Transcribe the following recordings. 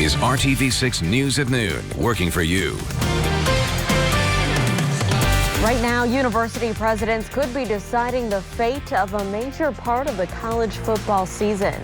is RTV6 News at Noon, working for you. Right now, university presidents could be deciding the fate of a major part of the college football season.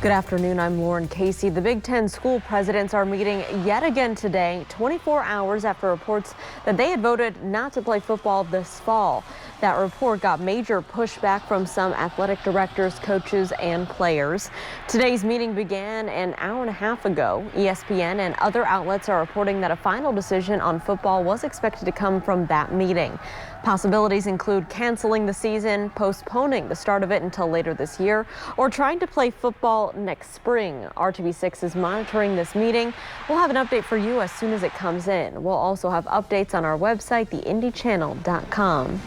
Good afternoon, I'm Lauren Casey. The Big Ten school presidents are meeting yet again today, 24 hours after reports that they had voted not to play football this fall. That report got major pushback from some athletic directors, coaches, and players. Today's meeting began an hour and a half ago. ESPN and other outlets are reporting that a final decision on football was expected to come from that meeting. Possibilities include canceling the season, postponing the start of it until later this year, or trying to play football next spring. RTV6 is monitoring this meeting. We'll have an update for you as soon as it comes in. We'll also have updates on our website, theindychannel.com.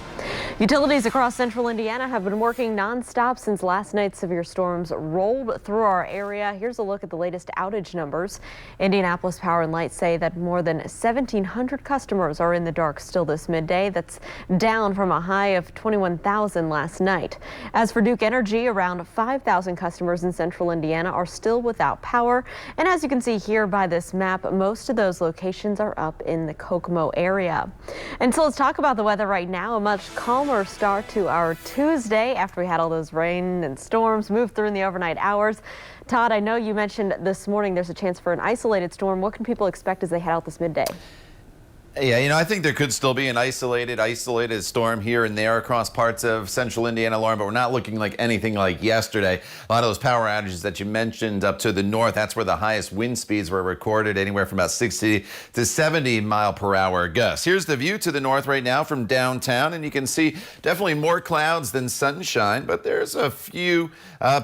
Utilities across central Indiana have been working nonstop since last night's severe storms rolled through our area. Here's a look at the latest outage numbers. Indianapolis Power and Light say that more than 1,700 customers are in the dark still this midday. That's down from a high of 21,000 last night. As for Duke Energy, around 5,000 customers in central Indiana are still without power. And as you can see here by this map, most of those locations are up in the Kokomo area. And so let's talk about the weather right now. A much calmer start to our Tuesday after we had all those rain and storms move through in the overnight hours. Todd, I know you mentioned this morning there's a chance for an isolated storm. What can people expect as they head out this midday? Yeah, I think there could still be an isolated storm here and there across parts of central Indiana, Lauren, but we're not looking like anything like yesterday. A lot of those power outages that you mentioned up to the north, that's where the highest wind speeds were recorded, anywhere from about 60 to 70 mile per hour gusts. Here's the view to the north right now from downtown, and you can see definitely more clouds than sunshine, but there's a few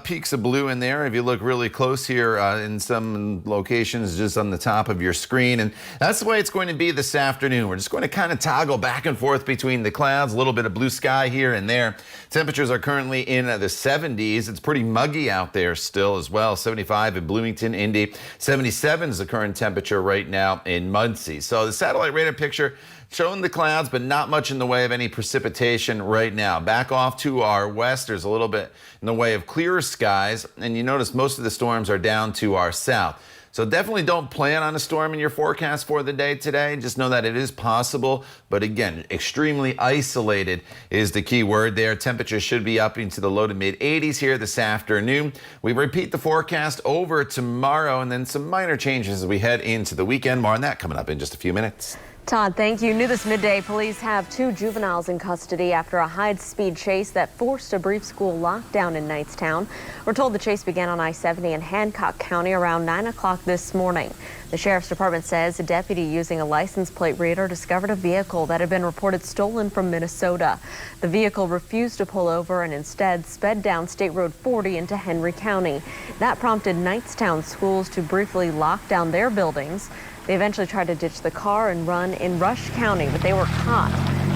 peaks of blue in there if you look really close here in some locations just on the top of your screen. And that's the way it's going to be this afternoon. We're just going to kind of toggle back and forth between the clouds, a little bit of blue sky here and there. Temperatures are currently in the 70s. It's pretty muggy out there still as well. 75 in Bloomington, Indy. 77 is the current temperature right now in Muncie. So the satellite radar picture showing the clouds, but not much in the way of any precipitation right now. Back off to our west, there's a little bit in the way of clearer skies, and you notice most of the storms are down to our south. So definitely don't plan on a storm in your forecast for the day today. Just know that it is possible, but again, extremely isolated is the key word there. Temperatures should be up into the low to mid 80s here this afternoon. We repeat the forecast over tomorrow, and then some minor changes as we head into the weekend. More on that coming up in just a few minutes. Todd, thank you. New this midday, police have 2 juveniles in custody after a high-speed chase that forced a brief school lockdown in Knightstown. We're told the chase began on I-70 in Hancock County around 9 o'clock this morning. The sheriff's department says a deputy using a license plate reader discovered a vehicle that had been reported stolen from Minnesota. The vehicle refused to pull over and instead sped down State Road 40 into Henry County. That prompted Knightstown schools to briefly lock down their buildings. They eventually tried to ditch the car and run in Rush County, but they were caught.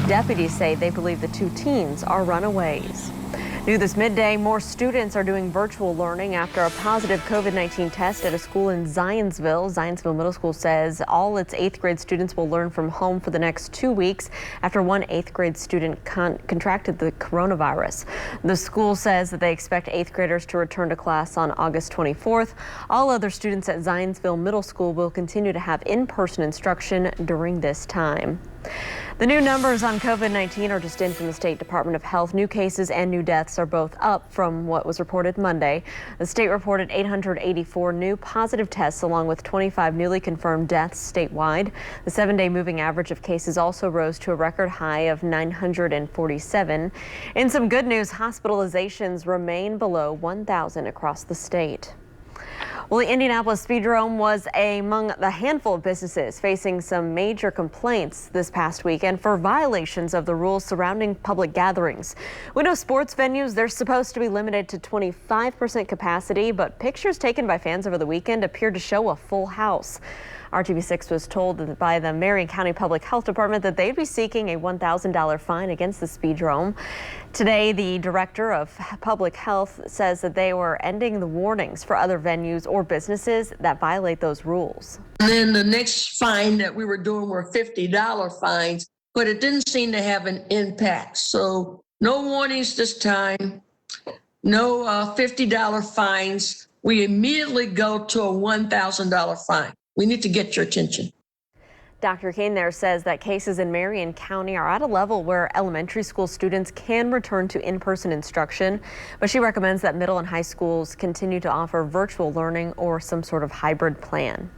Deputies say they believe the 2 teens are runaways. New this midday, more students are doing virtual learning after a positive COVID-19 test at a school in Zionsville. Zionsville Middle School says all its 8th grade students will learn from home for the next 2 weeks after one 8th grade student contracted the coronavirus. The school says that they expect 8th graders to return to class on August 24th. All other students at Zionsville Middle School will continue to have in-person instruction during this time. The new numbers on COVID-19 are just in from the State Department of Health. New cases and new deaths are both up from what was reported Monday. The state reported 884 new positive tests along with 25 newly confirmed deaths statewide. The 7-day moving average of cases also rose to a record high of 947. In some good news, hospitalizations remain below 1,000 across the state. Well, the Indianapolis Speedrome was among the handful of businesses facing some major complaints this past weekend for violations of the rules surrounding public gatherings. We know sports venues, they're supposed to be limited to 25% capacity, but pictures taken by fans over the weekend appeared to show a full house. RTV6 was told by the Marion County Public Health Department that they'd be seeking a $1,000 fine against the Speedrome. Today, the director of public health says that they were ending the warnings for other venues or businesses that violate those rules. And then the next fine that we were doing were $50 fines, but it didn't seem to have an impact. So no warnings this time, no $50 fines. we immediately go to a $1,000 fine. We need to get your attention. Dr. Kane there says that cases in Marion County are at a level where elementary school students can return to in-person instruction, but she recommends that middle and high schools continue to offer virtual learning or some sort of hybrid plan.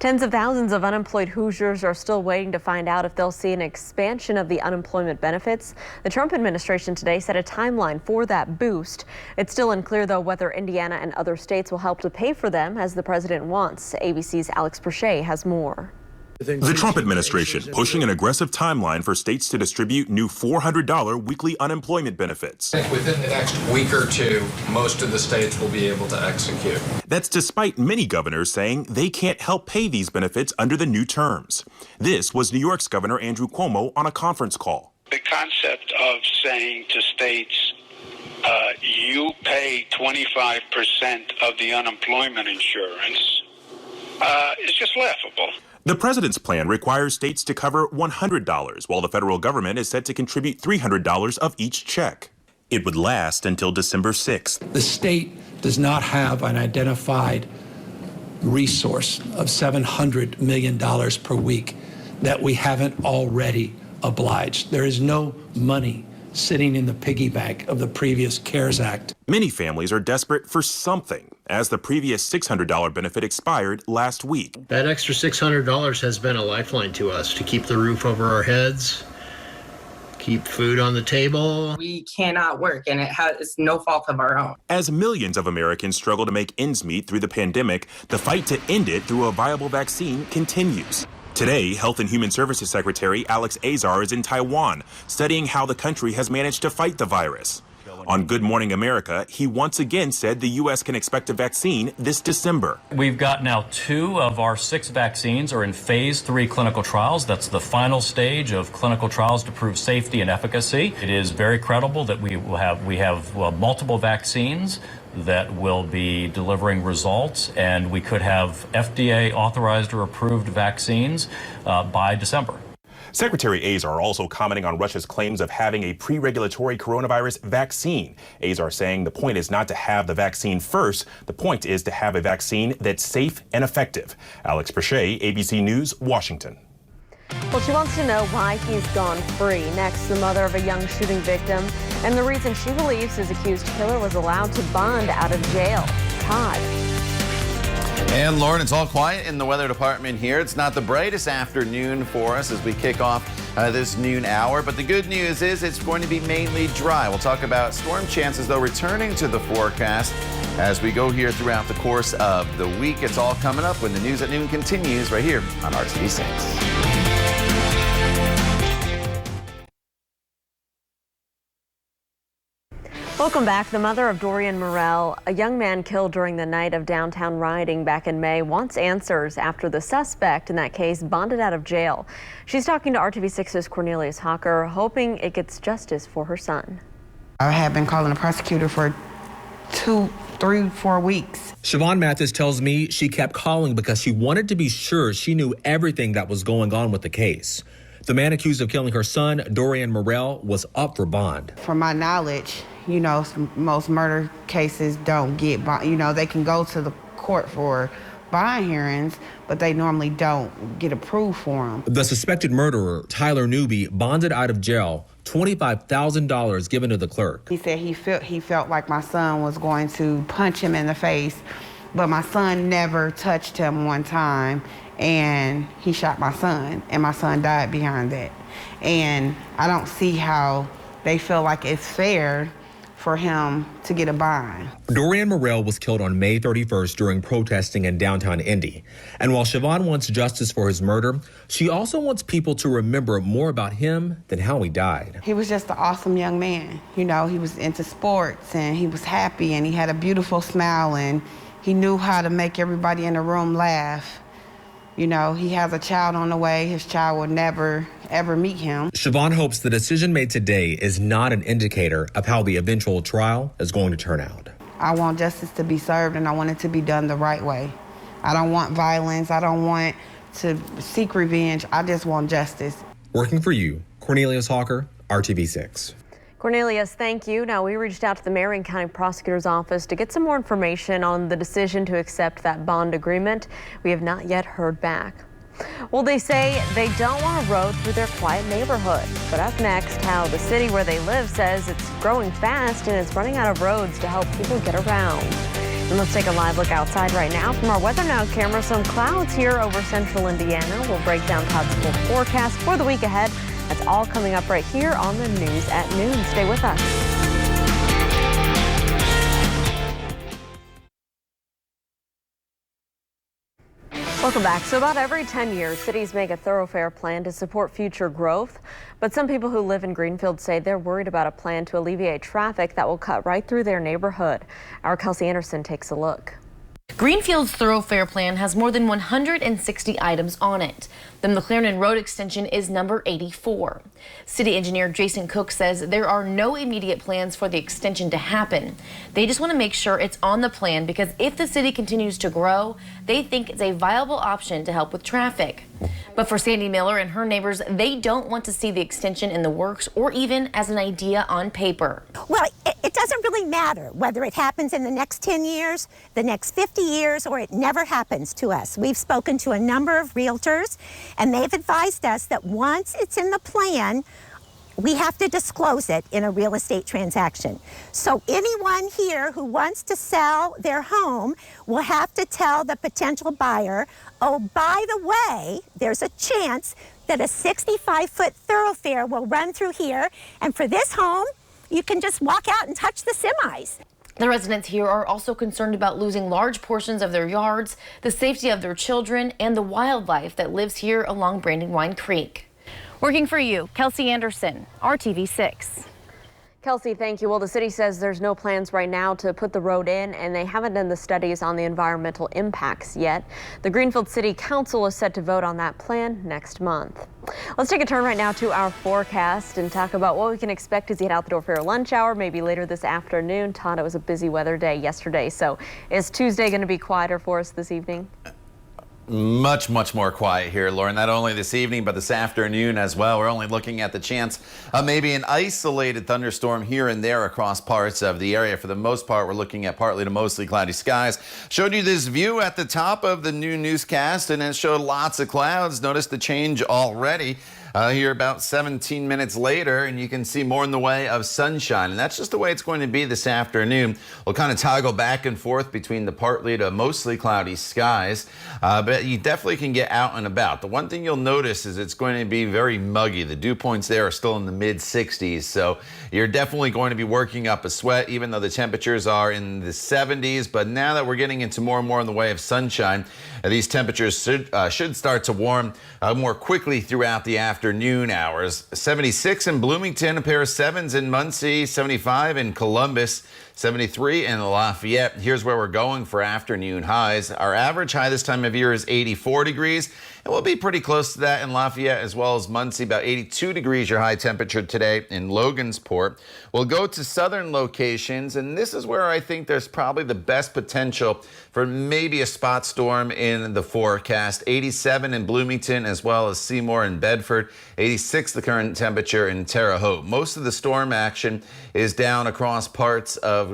Tens of thousands of unemployed Hoosiers are still waiting to find out if they'll see an expansion of the unemployment benefits. The Trump administration today set a timeline for that boost. It's still unclear, though, whether Indiana and other states will help to pay for them as the president wants. ABC's Alex Perche has more. The Trump administration pushing an aggressive timeline for states to distribute new $400 weekly unemployment benefits. Within the next week or two, most of the states will be able to execute. That's despite many governors saying they can't help pay these benefits under the new terms. This was New York's Governor Andrew Cuomo on a conference call. The concept of saying to states, you pay 25% of the unemployment insurance is just laughable. The president's plan requires states to cover $100, while the federal government is set to contribute $300 of each check. It would last until December 6th. The state does not have an identified resource of $700 million per week that we haven't already obliged. There is no money sitting in the piggy bank of the previous CARES Act. Many families are desperate for something, as the previous $600 benefit expired last week. That extra $600 has been a lifeline to us to keep the roof over our heads, keep food on the table. We cannot work, and it's no fault of our own. As millions of Americans struggle to make ends meet through the pandemic, the fight to end it through a viable vaccine continues. Today, Health and Human Services Secretary Alex Azar is in Taiwan, studying how the country has managed to fight the virus. On Good Morning America, he once again said the U.S. can expect a vaccine this December. We've got now 2 of our 6 vaccines are in phase 3 clinical trials. That's the final stage of clinical trials to prove safety and efficacy. It is very credible that we have multiple vaccines that will be delivering results, and we could have FDA authorized or approved vaccines by December. Secretary Azar also commenting on Russia's claims of having a pre-regulatory coronavirus vaccine. Azar saying the point is not to have the vaccine first. The point is to have a vaccine that's safe and effective. Alex Perche, ABC News, Washington. Well, she wants to know why he's gone free. Next, the mother of a young shooting victim and the reason she believes his accused killer was allowed to bond out of jail. Todd. And Lauren, it's all quiet in the weather department here. It's not the brightest afternoon for us as we kick off this noon hour, but the good news is it's going to be mainly dry. We'll talk about storm chances, though, returning to the forecast as we go here throughout the course of the week. It's all coming up when the News at Noon continues right here on RTV6. Welcome back. The mother of Dorian Morrell, a young man killed during the night of downtown rioting back in May, wants answers after the suspect in that case bonded out of jail. She's talking to RTV6's Cornelius Hawker, hoping it gets justice for her son. I had been calling the prosecutor for 2, 3, 4 weeks. Siobhan Mathis tells me she kept calling because she wanted to be sure she knew everything that was going on with the case. The man accused of killing her son, Dorian Morrell, was up for bond. From my knowledge, most murder cases don't get bond. They can go to the court for bond hearings, but they normally don't get approved for them. The suspected murderer, Tyler Newby, bonded out of jail, $25,000 given to the clerk. He said he felt like my son was going to punch him in the face, but my son never touched him one time, and he shot my son, and my son died behind that. And I don't see how they feel like it's fair for him to get a bond. Dorian Morrell was killed on May 31st during protesting in downtown Indy. And while Siobhan wants justice for his murder, she also wants people to remember more about him than how he died. He was just an awesome young man. He was into sports, and he was happy, and he had a beautiful smile, and he knew how to make everybody in the room laugh. He has a child on the way. His child will never, ever meet him. Siobhan hopes the decision made today is not an indicator of how the eventual trial is going to turn out. I want justice to be served, and I want it to be done the right way. I don't want violence. I don't want to seek revenge. I just want justice. Working for you, Cornelius Hawker, RTV6. Cornelius, thank you. Now, we reached out to the Marion County Prosecutor's Office to get some more information on the decision to accept that bond agreement. We have not yet heard back. Well, they say they don't want a road through their quiet neighborhood. But up next, how the city where they live says it's growing fast and it's running out of roads to help people get around. And let's take a live look outside right now from our Weather Now camera. Some clouds here over central Indiana. We'll break down Todd's full forecast for the week ahead. That's all coming up right here on the News at Noon. Stay with us. Welcome back. So about every 10 years, cities make a thoroughfare plan to support future growth. But some people who live in Greenfield say they're worried about a plan to alleviate traffic that will cut right through their neighborhood. Our Kelsey Anderson takes a look. Greenfield's Thoroughfare plan has more than 160 items on it. The McLaren Road extension is number 84. City engineer Jason Cook says there are no immediate plans for the extension to happen. They just want to make sure it's on the plan because if the city continues to grow, they think it's a viable option to help with traffic. But for Sandy Miller and her neighbors, they don't want to see the extension in the works or even as an idea on paper. Well, it doesn't really matter whether it happens in the next 10 years, the next 50 years, or it never happens to us. We've spoken to a number of realtors, and they've advised us that once it's in the plan, we have to disclose it in a real estate transaction. So anyone here who wants to sell their home will have to tell the potential buyer, oh, by the way, there's a chance that a 65-foot thoroughfare will run through here, and for this home, you can just walk out and touch the semis. The residents here are also concerned about losing large portions of their yards, the safety of their children, and the wildlife that lives here along Brandywine Creek. Working for you, Kelsey Anderson, RTV6. Kelsey, thank you. Well, the city says there's no plans right now to put the road in, and they haven't done the studies on the environmental impacts yet. The Greenfield City Council is set to vote on that plan next month. Let's take a turn right now to our forecast and talk about what we can expect as you head out the door for your lunch hour, maybe later this afternoon. Todd, it was a busy weather day yesterday, so is Tuesday going to be quieter for us this evening? Much more quiet here, Lauren. Not only this evening, but this afternoon as well. We're only looking at the chance of maybe an isolated thunderstorm here and there across parts of the area. For the most part, we're looking at partly to mostly cloudy skies. Showed you this view at the top of the new newscast, and it showed lots of clouds. Notice the change already. Here about 17 minutes later, and you can see more in the way of sunshine. And that's just the way it's going to be this afternoon. We'll kind of toggle back and forth between the partly to mostly cloudy skies, but you definitely can get out and about. The one thing you'll notice is it's going to be very muggy. The dew points there are still in the mid-60s, so you're definitely going to be working up a sweat, even though the temperatures are in the 70s. But now that we're getting into more and more in the way of sunshine, these temperatures should start to warm more quickly throughout the afternoon hours. 76 in Bloomington, a pair of 7s in Muncie, 75 in Columbus, 73 in Lafayette. Here's where we're going for afternoon highs. Our average high this time of year is 84 degrees, and we'll be pretty close to that in Lafayette as well as Muncie. About 82 degrees your high temperature today in Logansport. We'll go to southern locations, and this is where I think there's probably the best potential for maybe a spot storm in the forecast. 87 in Bloomington as well as Seymour and Bedford. 86 the current temperature in Terre Haute. Most of the storm action is down across parts of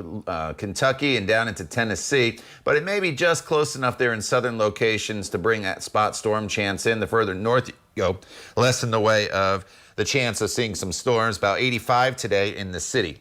Kentucky and down into Tennessee, but it may be just close enough there in southern locations to bring that spot storm chance in. The further north you go, less in the way of the chance of seeing some storms. About 85 today in the city.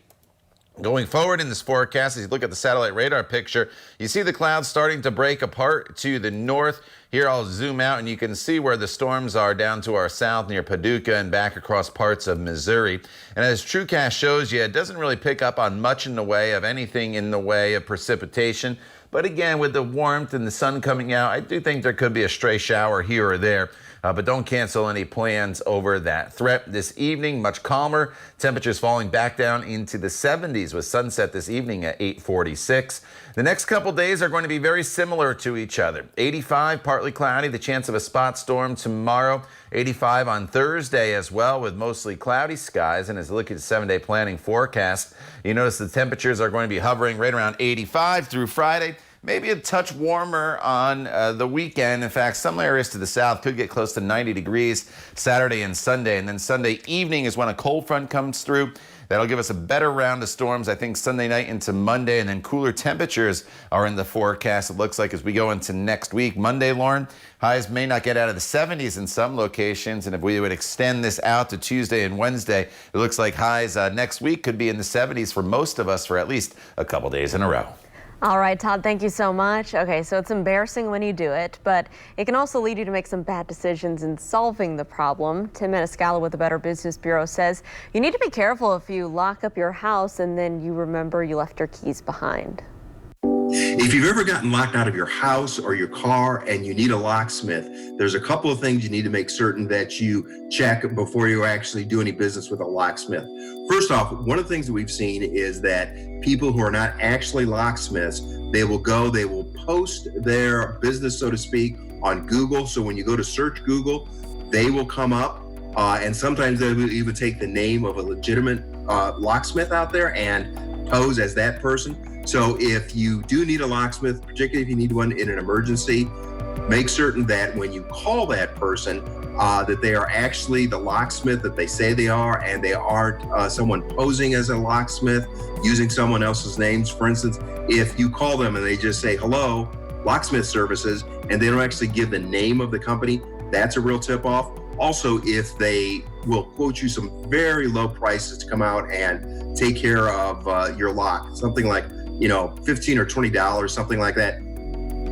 Going forward in this forecast, as you look at the satellite radar picture, you see the clouds starting to break apart to the north. Here I'll zoom out and you can see where the storms are down to our south near Paducah and back across parts of Missouri. And as TrueCast shows you, it doesn't really pick up on much in the way of anything in the way of precipitation. But again, with the warmth and the sun coming out, I do think there could be a stray shower here or there. But don't cancel any plans over that threat. This evening, much calmer. Temperatures falling back down into the 70s with sunset this evening at 8:46. The next couple days are going to be very similar to each other. 85, partly cloudy, the chance of a spot storm tomorrow. 85 on Thursday as well with mostly cloudy skies. And as you look at the 7-day planning forecast, you notice the temperatures are going to be hovering right around 85 through Friday. maybe a touch warmer on the weekend. In fact, some areas to the south could get close to 90 degrees Saturday and Sunday. And then Sunday evening is when a cold front comes through. That'll give us a better round of storms, I think, Sunday night into Monday, and then cooler temperatures are in the forecast. It looks like as we go into next week. Monday, Lauren, highs may not get out of the 70s in some locations, and if we would extend this out to Tuesday and Wednesday, it looks like highs next week could be in the 70s for most of us for at least a couple days in a row. All right, Todd, thank you so much. Okay, so it's embarrassing when you do it, but it can also lead you to make some bad decisions in solving the problem. Tim Maniscalco with the Better Business Bureau says you need to be careful if you lock up your house and then you remember you left your keys behind. If you've ever gotten locked out of your house or your car and you need a locksmith, there's a couple of things you need to make certain that you check before you actually do any business with a locksmith. First off, one of the things that we've seen is that people who are not actually locksmiths, they will post their business, so to speak, on Google. So when you go to search Google, they will come up, and sometimes they will even take the name of a legitimate locksmith out there and pose as that person. So if you do need a locksmith, particularly if you need one in an emergency, make certain that when you call that person, that they are actually the locksmith that they say they are, and they aren't someone posing as a locksmith using someone else's names. For instance, if you call them and they just say, "Hello, locksmith services," and they don't actually give the name of the company, that's a real tip-off. Also, if they will quote you some very low prices to come out and take care of your lock, something like $15 or $20, something like that,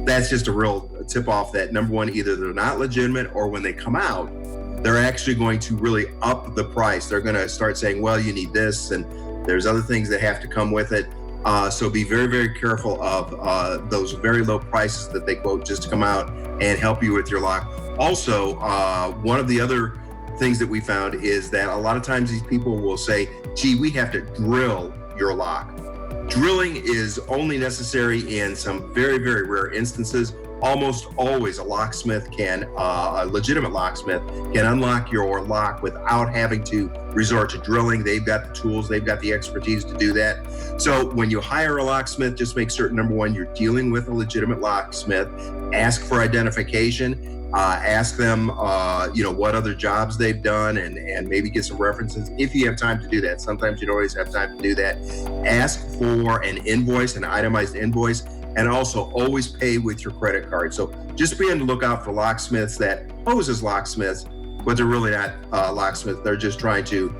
that's just a real tip-off that, number one, either they're not legitimate, or when they come out, they're actually going to really up the price. They're going to start saying, well, you need this, and there's other things that have to come with it. So be very, very careful of those very low prices that they quote just to come out and help you with your lock. Also, one of the other things that we found is that a lot of times these people will say, gee, we have to drill your lock. Drilling is only necessary in some very, very rare instances. Almost always a legitimate locksmith can unlock your lock without having to resort to drilling. They've got the tools, they've got the expertise to do that. So when you hire a locksmith, just make certain, number one, you're dealing with a legitimate locksmith. Ask for identification. Ask them, what other jobs they've done, and maybe get some references if you have time to do that. Sometimes you don't always have time to do that. Ask for an invoice, an itemized invoice, and also always pay with your credit card. So just be on the lookout for locksmiths that pose as locksmiths, but they're really not locksmiths. They're just trying to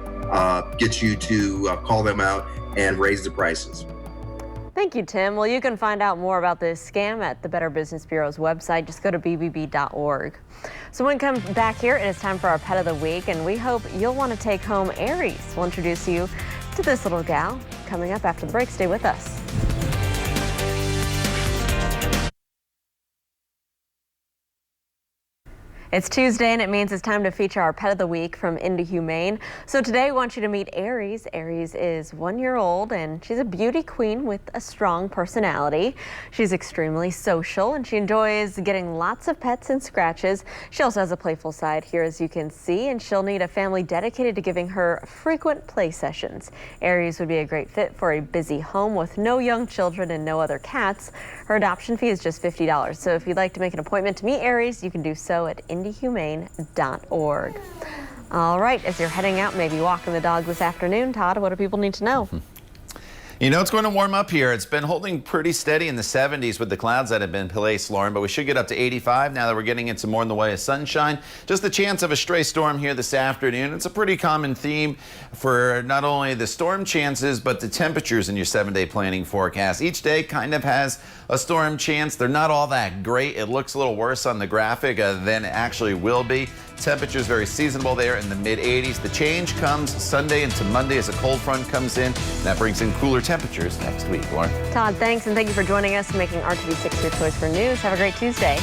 get you to call them out and raise the prices. Thank you, Tim. Well, you can find out more about this scam at the Better Business Bureau's website. Just go to bbb.org. So when we come back here, it is time for our Pet of the Week, and we hope you'll want to take home Aries. We'll introduce you to this little gal coming up after the break. Stay with us. It's Tuesday, and it means it's time to feature our Pet of the Week from Indy Humane. So today I want you to meet Aries. Aries is 1 year old, and she's a beauty queen with a strong personality. She's extremely social, and she enjoys getting lots of pets and scratches. She also has a playful side here, as you can see, and she'll need a family dedicated to giving her frequent play sessions. Aries would be a great fit for a busy home with no young children and no other cats. Her adoption fee is just $50. So if you'd like to make an appointment to meet Aries, you can do so at indyhumane.org. All right, as you're heading out, maybe walking the dog this afternoon, Todd, what do people need to know? It's going to warm up here. It's been holding pretty steady in the 70s with the clouds that have been placed, Lauren, but we should get up to 85 now that we're getting into more in the way of sunshine. Just the chance of a stray storm here this afternoon. It's a pretty common theme for not only the storm chances, but the temperatures in your 7-day planning forecast. Each day kind of has a storm chance. They're not all that great. It looks a little worse on the graphic than it actually will be. Temperatures very seasonable there in the mid-80s. The change comes Sunday into Monday as a cold front comes in. And that brings in cooler temperatures next week. Lauren. Todd, thanks, and thank you for joining us and making RTV6 your choice for news. Have a great Tuesday.